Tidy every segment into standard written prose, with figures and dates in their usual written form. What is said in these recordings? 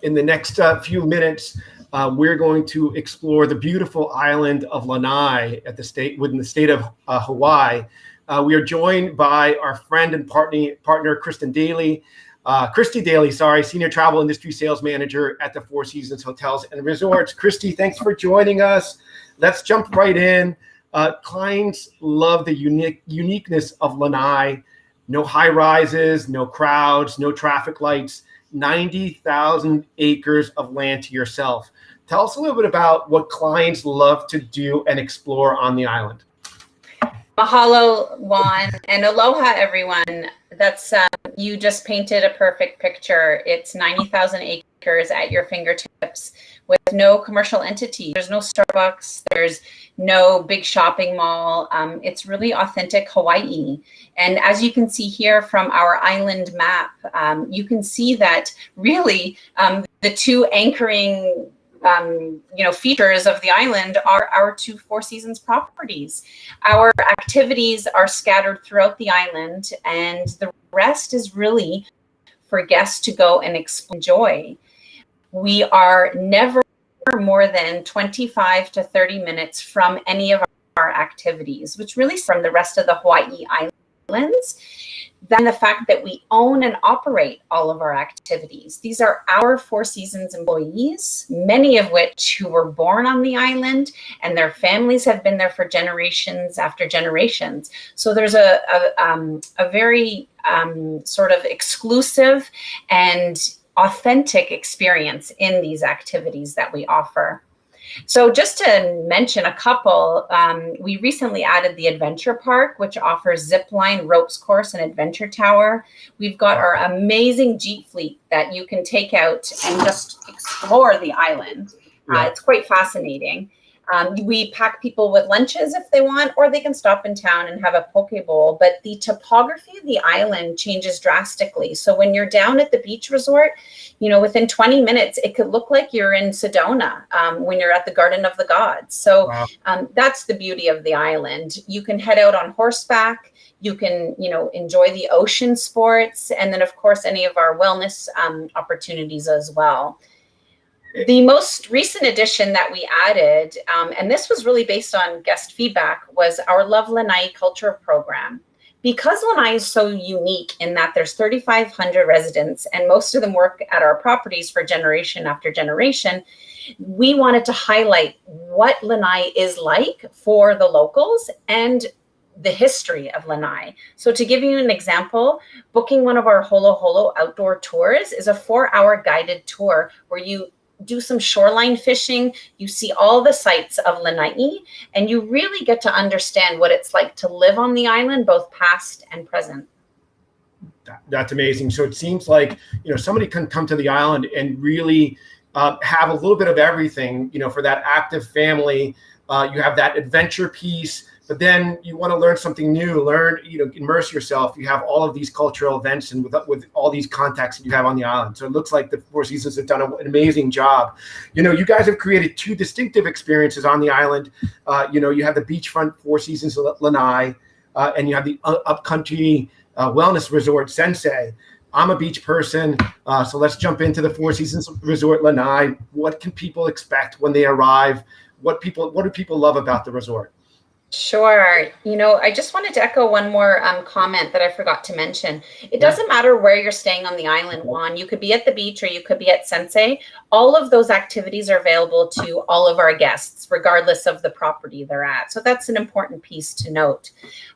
In the next few minutes, we're going to explore the beautiful island of Lanai within the state of Hawaii. We are joined by our friend and partner, Christy Daly, Senior Travel Industry Sales Manager at the Four Seasons Hotels and Resorts. Christy, thanks for joining us. Let's jump right in. Clients love the uniqueness of Lanai. No high rises, no crowds, no traffic lights. 90,000 acres of land to yourself. Tell us a little bit about what clients love to do and explore on the island. Mahalo, Juan, and aloha, everyone. That's you just painted a perfect picture. It's 90,000 acres at your fingertips with no commercial entity. There's no Starbucks. There's no big shopping mall. It's really authentic Hawaii. And as you can see here from our island map, you can see that really the two anchoring features of the island are our two Four Seasons properties. Our activities are scattered throughout the island, and the rest is really for guests to go and enjoy. We are never more than 25 to 30 minutes from any of our activities, which really from the rest of the Hawaii Islands. Then the fact that we own and operate all of our activities. These are our Four Seasons employees, many of which who were born on the island, and their families have been there for generations after generations. So there's a very sort of exclusive and authentic experience in these activities that we offer. So just to mention a couple, we recently added the Adventure Park, which offers zip line, ropes course, and adventure tower. We've got our amazing Jeep fleet that you can take out and just explore the island. It's quite fascinating. We pack people with lunches if they want, or they can stop in town and have a poke bowl. But the topography of the island changes drastically. So when you're down at the beach resort, within 20 minutes, it could look like you're in Sedona when you're at the Garden of the Gods. So that's the beauty of the island. You can head out on horseback. You can, enjoy the ocean sports. And then, of course, any of our wellness opportunities as well. The most recent addition that we added, and this was really based on guest feedback, was our Love Lanai culture program. Because Lanai is so unique in that there's 3,500 residents and most of them work at our properties for generation after generation, we wanted to highlight what Lanai is like for the locals and the history of Lanai. So to give you an example, booking one of our Holo Holo outdoor tours is a 4-hour guided tour where you do some shoreline fishing, you see all the sights of Lanai, and you really get to understand what it's like to live on the island, both past and present. That's amazing. So it seems like, somebody can come to the island and really have a little bit of everything, for that active family. You have that adventure piece, but then you want to learn something new, immerse yourself. You have all of these cultural events and with all these contacts that you have on the island. So it looks like the Four Seasons have done an amazing job. You guys have created two distinctive experiences on the island. You have the beachfront Four Seasons Lanai, and you have the upcountry wellness resort SENSEI. I'm a beach person, so let's jump into the Four Seasons Resort Lanai. What can people expect when they arrive? What do people love about the resort? Sure. I just wanted to echo one more comment that I forgot to mention. It doesn't matter where you're staying on the island, Juan. You could be at the beach or you could be at SENSEI. All of those activities are available to all of our guests, regardless of the property they're at. So that's an important piece to note.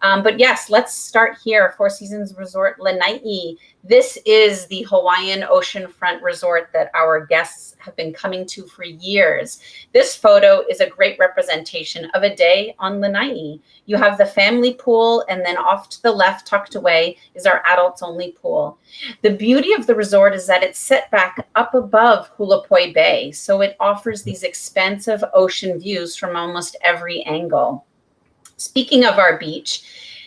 But yes, let's start here. Four Seasons Resort Lanai. This is the Hawaiian oceanfront resort that our guests have been coming to for years. This photo is a great representation of a day on Lanai. You have the family pool, and then off to the left, tucked away, is our adults only pool. The beauty of the resort is that it's set back up above Hulapoi Bay, so it offers these expansive ocean views from almost every angle. Speaking of our beach,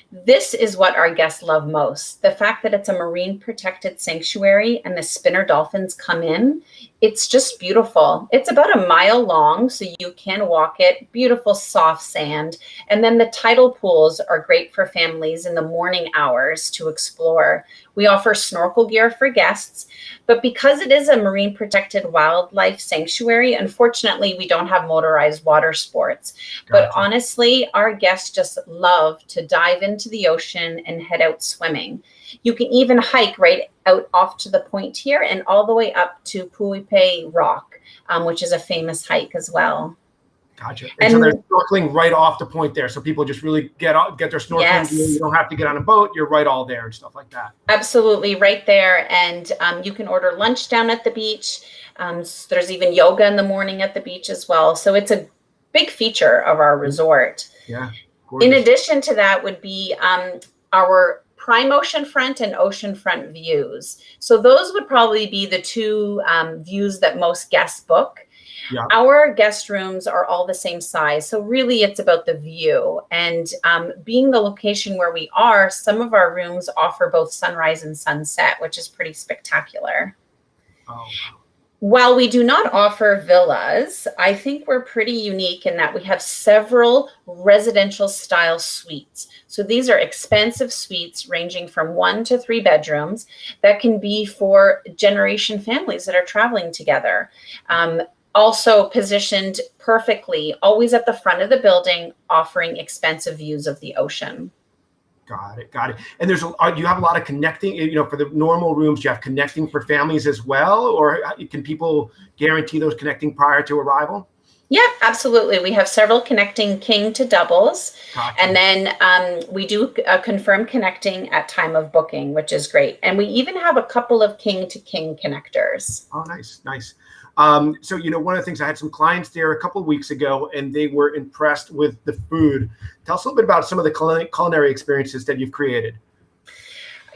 this is what our guests love most. The fact that it's a marine protected sanctuary and the spinner dolphins come in, it's just beautiful. It's about a mile long, so you can walk it. Beautiful soft sand. And then the tidal pools are great for families in the morning hours to explore. We offer snorkel gear for guests, but because it is a marine protected wildlife sanctuary, unfortunately, we don't have motorized water sports. But Gotcha. honestly, our guests just love to dive into the ocean and head out swimming. You can even hike right out off to the point here and all the way up to Puipe Rock, which is a famous hike as well. Gotcha. And so they're snorkeling right off the point there. So people just really get their snorkeling gear. You don't have to get on a boat. You're right all there and stuff like that. Absolutely, right there. And you can order lunch down at the beach. There's even yoga in the morning at the beach as well. So it's a big feature of our resort. Yeah. Gorgeous. In addition to that would be our prime oceanfront and oceanfront views. So those would probably be the two views that most guests book. Yeah. Our guest rooms are all the same size. So really it's about the view. And being the location where we are, some of our rooms offer both sunrise and sunset, which is pretty spectacular. Oh, wow. While we do not offer villas, I think we're pretty unique in that we have several residential style suites. So these are expansive suites ranging from 1 to 3 bedrooms that can be for generation families that are traveling together. Also positioned perfectly, always at the front of the building, offering expansive views of the ocean. Got it. Got it. And do you have a lot of connecting, for the normal rooms, do you have connecting for families as well? Or can people guarantee those connecting prior to arrival? Yeah, absolutely. We have several connecting king to doubles. Gotcha. And then we do confirm connecting at time of booking, which is great. And we even have a couple of king to king connectors. Oh, nice. Nice. So, one of the things, I had some clients there a couple of weeks ago, and they were impressed with the food. Tell us a little bit about some of the culinary experiences that you've created.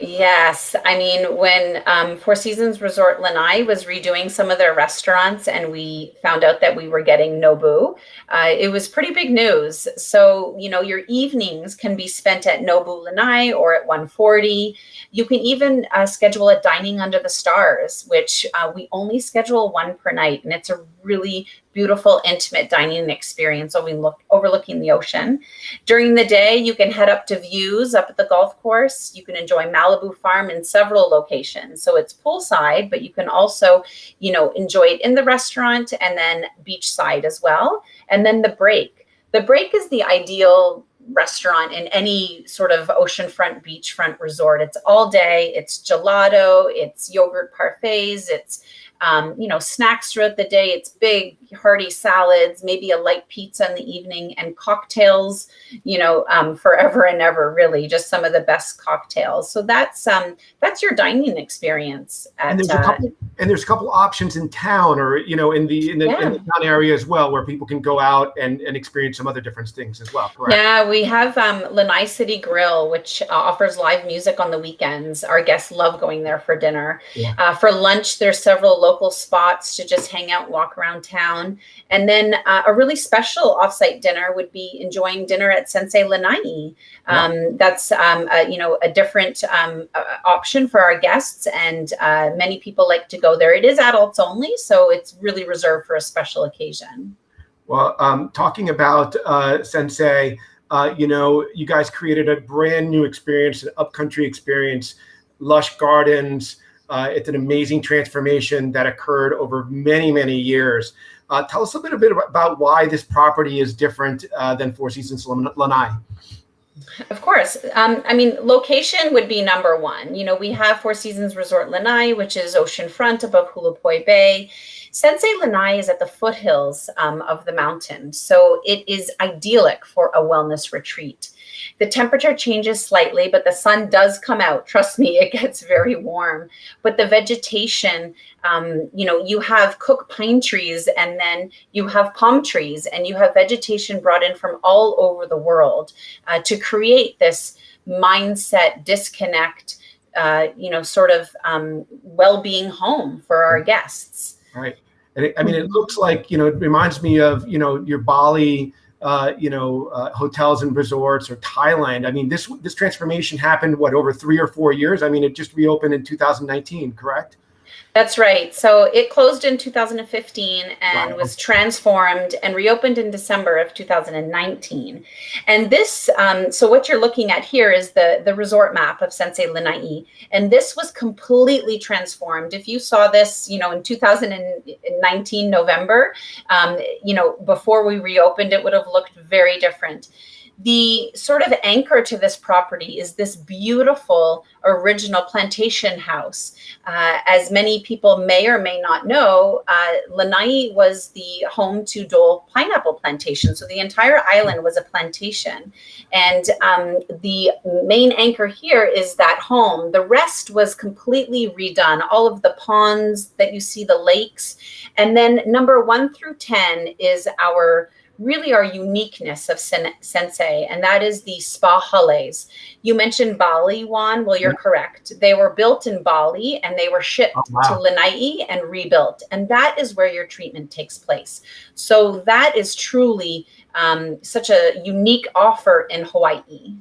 Yes. I mean, when Four Seasons Resort Lanai was redoing some of their restaurants and we found out that we were getting Nobu, it was pretty big news. So, your evenings can be spent at Nobu Lanai or at 140. You can even schedule a dining under the stars, which we only schedule 1 per night. And it's a really beautiful, intimate dining experience overlooking the ocean. During the day, you can head up to views up at the golf course. You can enjoy Malibu Farm in several locations. So it's poolside, but you can also, enjoy it in the restaurant and then beachside as well. And then the break. The break is the ideal restaurant in any sort of oceanfront, beachfront resort. It's all day. It's gelato. It's yogurt parfaits. It's snacks throughout the day. It's big, hearty salads, maybe a light pizza in the evening, and cocktails, forever and ever, really, just some of the best cocktails. So that's your dining experience. And there's a couple options in town, or in the town area as well, where people can go out and experience some other different things as well. Correct? Yeah, we have Lanai City Grill, which offers live music on the weekends. Our guests love going there for dinner. Yeah. For lunch, there's several local spots to just hang out, walk around town. And then a really special offsite dinner would be enjoying dinner at SENSEI Lanai. That's a different option for our guests, and many people like to go there. It is adults only, so it's really reserved for a special occasion. Well, talking about SENSEI, you guys created a brand new experience, an upcountry experience, lush gardens. It's an amazing transformation that occurred over many, many years. Tell us a little bit about why this property is different than Four Seasons Lanai. Of course. Location would be number one. We have Four Seasons Resort Lanai, which is oceanfront above Hulapoi Bay. SENSEI Lanai is at the foothills of the mountain, so it is idyllic for a wellness retreat. The temperature changes slightly, but the sun does come out. Trust me, it gets very warm. But the vegetation, you have cook pine trees, and then you have palm trees, and you have vegetation brought in from all over the world to create this mindset disconnect, well-being home for our guests. Right. And it looks like, it reminds me of, your Bali, hotels and resorts, or Thailand. This transformation happened, over 3 or 4 years? It just reopened in 2019, correct? That's right. So it closed in 2015 and Wow. was transformed and reopened in December of 2019. And this, so what you're looking at here is the resort map of SENSEI Lanai. And this was completely transformed. If you saw this, in 2019 November, before we reopened, it would have looked very different. The sort of anchor to this property is this beautiful original plantation house. As many people may or may not know, Lanai was the home to Dole pineapple plantation. So the entire island was a plantation. And the main anchor here is that home. The rest was completely redone. All of the ponds that you see, the lakes. And then number 1 through 10 is our uniqueness of SENSEI, and that is the spa halets. You mentioned Bali, Juan. Well, you're correct. They were built in Bali and they were shipped to Lanai and rebuilt. And that is where your treatment takes place. So that is truly such a unique offer in Hawaii.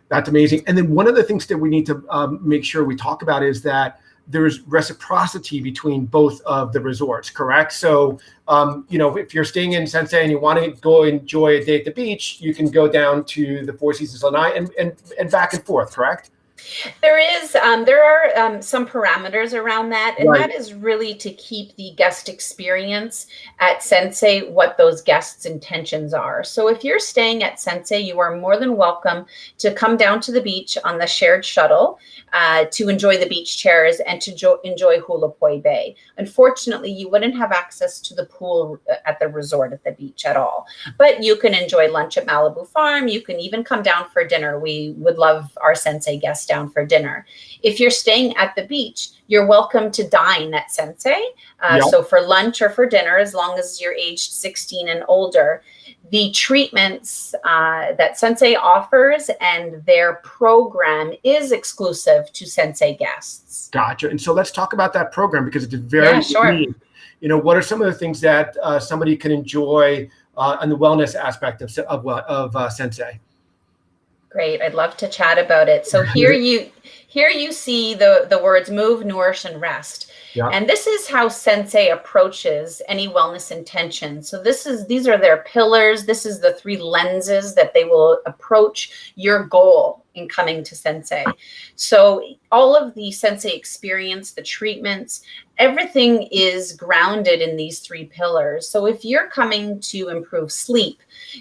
That's amazing. And then one of the things that we need to make sure we talk about is that there's reciprocity between both of the resorts, correct? So, if you're staying in SENSEI and you want to go enjoy a day at the beach, you can go down to the Four Seasons Lanai and back and forth, correct? There are some parameters around that, and that is really to keep the guest experience at SENSEI what those guests' intentions are. So if you're staying at SENSEI, you are more than welcome to come down to the beach on the shared shuttle to enjoy the beach chairs and to enjoy Hula Poi Bay. Unfortunately, you wouldn't have access to the pool at the resort at the beach at all, but you can enjoy lunch at Malibu Farm. You can even come down for dinner. We would love our SENSEI guests down for dinner. If you're staying at the beach, you're welcome to dine at SENSEI. So for lunch or for dinner, as long as you're aged 16 and older. The treatments that SENSEI offers and their program is exclusive to SENSEI guests. Gotcha. And so let's talk about that program because it's very unique. What are some of the things that somebody can enjoy on the wellness aspect of SENSEI? Great. I'd love to chat about it. So here you see the words move, nourish, and rest. Yeah. And this is how SENSEI approaches any wellness intention. So these are their pillars. This is the 3 lenses that they will approach your goal in coming to SENSEI. So all of the SENSEI experience, the treatments, everything is grounded in these 3 pillars. So if you're coming to improve sleep,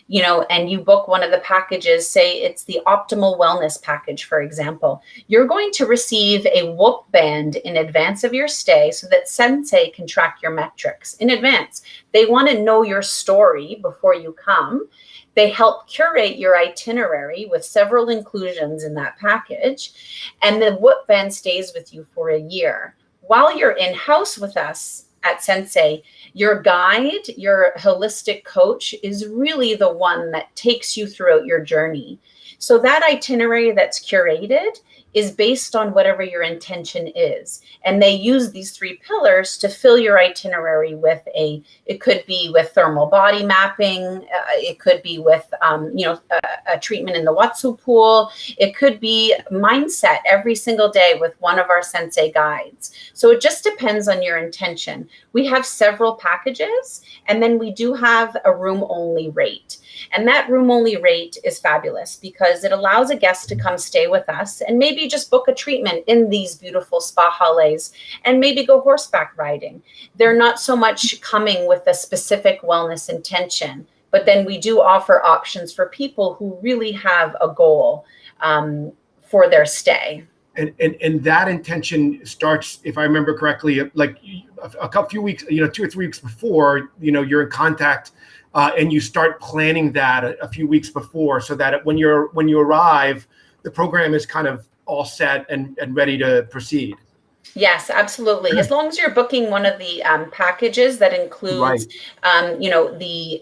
and you book one of the packages, say it's the optimal wellness package, for example, you're going to receive a whoop band in advance of your stay so that SENSEI can track your metrics in advance. They want to know your story before you come. They help curate your itinerary with several inclusions in that package. And the whoop band stays with you for a year. While you're in-house with us at SENSEI, your guide, your holistic coach is really the one that takes you throughout your journey. So that itinerary that's curated is based on whatever your intention is. And they use these 3 pillars to fill your itinerary with it could be with thermal body mapping. It could be with, a treatment in the Watsu pool. It could be mindset every single day with one of our SENSEI guides. So it just depends on your intention. We have several packages, and then we do have a room only rate. And that room only rate is fabulous because it allows a guest to come stay with us and maybe just book a treatment in these beautiful spa halets and maybe go horseback riding. They're not so much coming with a specific wellness intention, but then we do offer options for people who really have a goal for their stay. And that intention starts, if I remember correctly, like a few weeks, 2 or 3 weeks before, you're in contact. And you start planning that a few weeks before so that when you arrive, the program is kind of all set and ready to proceed. Yes, absolutely. As long as you're booking one of the packages that includes, the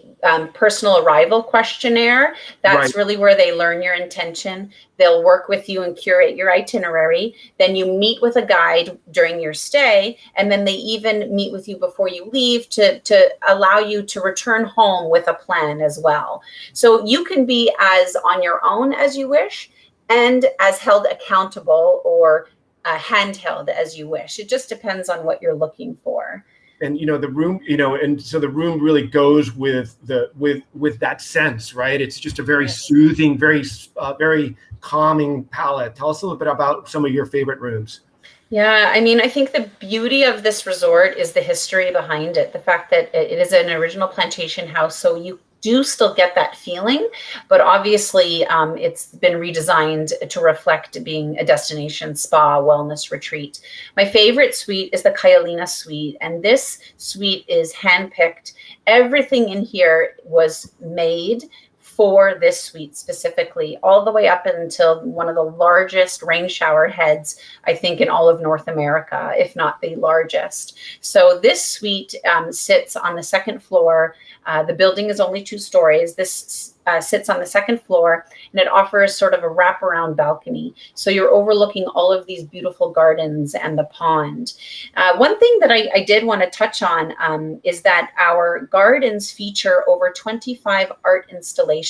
personal arrival questionnaire, that's really where they learn your intention. They'll work with you and curate your itinerary. Then you meet with a guide during your stay, and then they even meet with you before you leave to allow you to return home with a plan as well. So you can be as on your own as you wish and as held accountable or handheld as you wish. It just depends on what you're looking for. And the room, and so the room really goes with that sense, right? It's just a very soothing, very calming palette. Tell us a little bit about some of your favorite rooms. Yeah, I mean, I think the beauty of this resort is the history behind it. The fact that it is an original plantation house, so you do still get that feeling, but obviously it's been redesigned to reflect being a destination spa wellness retreat. My favorite suite is the KAIHOLENA suite, and this suite is handpicked. Everything in here was made for this suite specifically, all the way up until one of the largest rain shower heads, I think, in all of North America, if not the largest. So this suite sits on the second floor. The building is only 2 stories. This sits on the second floor, and it offers sort of a wraparound balcony. So you're overlooking all of these beautiful gardens and the pond. One thing that I did want to touch on is that our gardens feature over 25 art installations.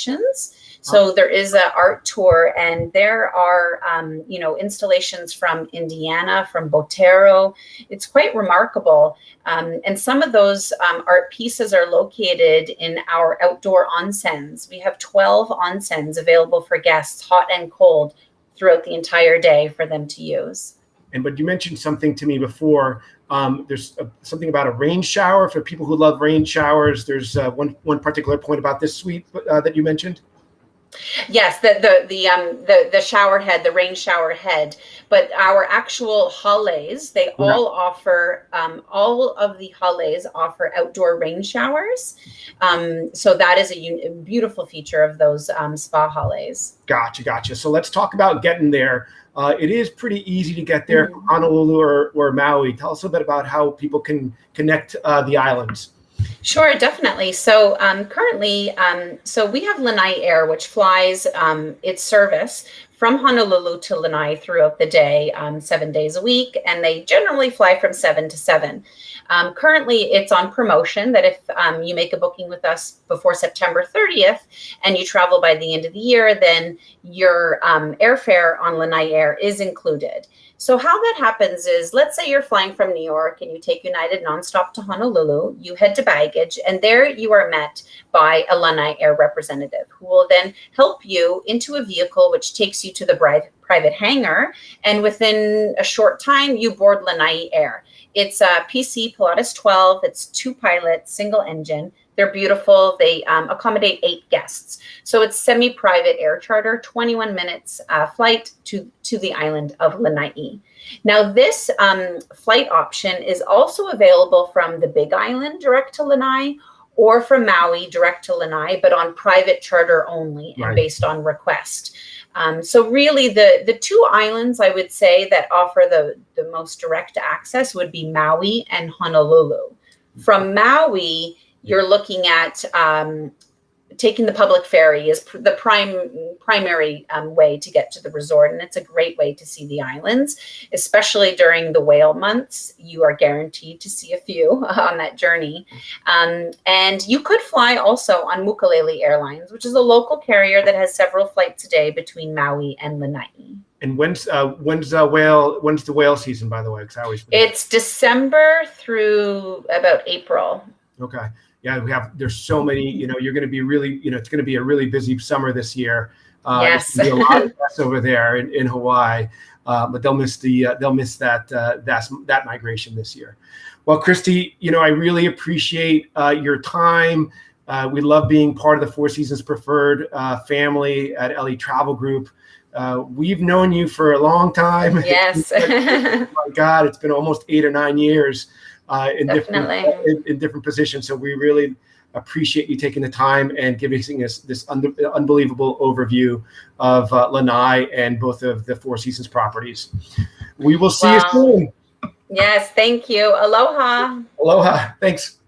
So there is an art tour, and there are, installations from Indiana, from Botero. It's quite remarkable. And some of those art pieces are located in our outdoor onsens. We have 12 onsens available for guests, hot and cold, throughout the entire day for them to use. But you mentioned something to me before. There's something about a rain shower for people who love rain showers. There's one particular point about this suite that you mentioned. Yes, the shower head, the rain shower head, but our actual halles, they all offer, all of the halles offer outdoor rain showers. So that is a beautiful feature of those spa halles. Gotcha. So let's talk about getting there. It is pretty easy to get there from Honolulu or Maui. Tell us a bit about how people can connect the islands. Sure, definitely. So currently, so we have Lanai Air, which flies its service from Honolulu to Lanai throughout the day, 7 days a week, and they generally fly from 7 to 7. Currently, it's on promotion that if you make a booking with us before September 30th and you travel by the end of the year, then your airfare on Lanai Air is included. So how that happens is, let's say you're flying from New York and you take United nonstop to Honolulu, you head to baggage, and there you are met by a Lanai Air representative who will then help you into a vehicle which takes you to the private hangar, and within a short time you board Lanai Air. It's a PC Pilatus 12, it's 2 pilots, single engine. They're beautiful. They accommodate 8 guests. So it's semi-private air charter, 21 minutes flight to the island of Lanai. Now this flight option is also available from the Big Island direct to Lanai, or from Maui direct to Lanai, but on private charter only and based on request. So really the 2 islands I would say that offer the most direct access would be Maui and Honolulu. From Maui, you're looking at taking the public ferry is the primary way to get to the resort. And it's a great way to see the islands, especially during the whale months. You are guaranteed to see a few on that journey. And you could fly also on Mukulele Airlines, which is a local carrier that has several flights a day between Maui and Lanai. And when's the whale season, by the way? Because I always forget. It's December through about April. Okay. Yeah, there's so many, you're going to be really, it's going to be a really busy summer this year. Yes. There's gonna be a lot of guests over there in Hawaii, but they'll miss that migration this year. Well, Christy, I really appreciate your time. We love being part of the Four Seasons Preferred family at LE Travel Group. We've known you for a long time. Yes. Oh my God, it's been almost 8 or 9 years. In different positions. So we really appreciate you taking the time and giving us this unbelievable overview of Lanai and both of the Four Seasons properties. We will see you soon. Yes, thank you. Aloha. Aloha. Thanks.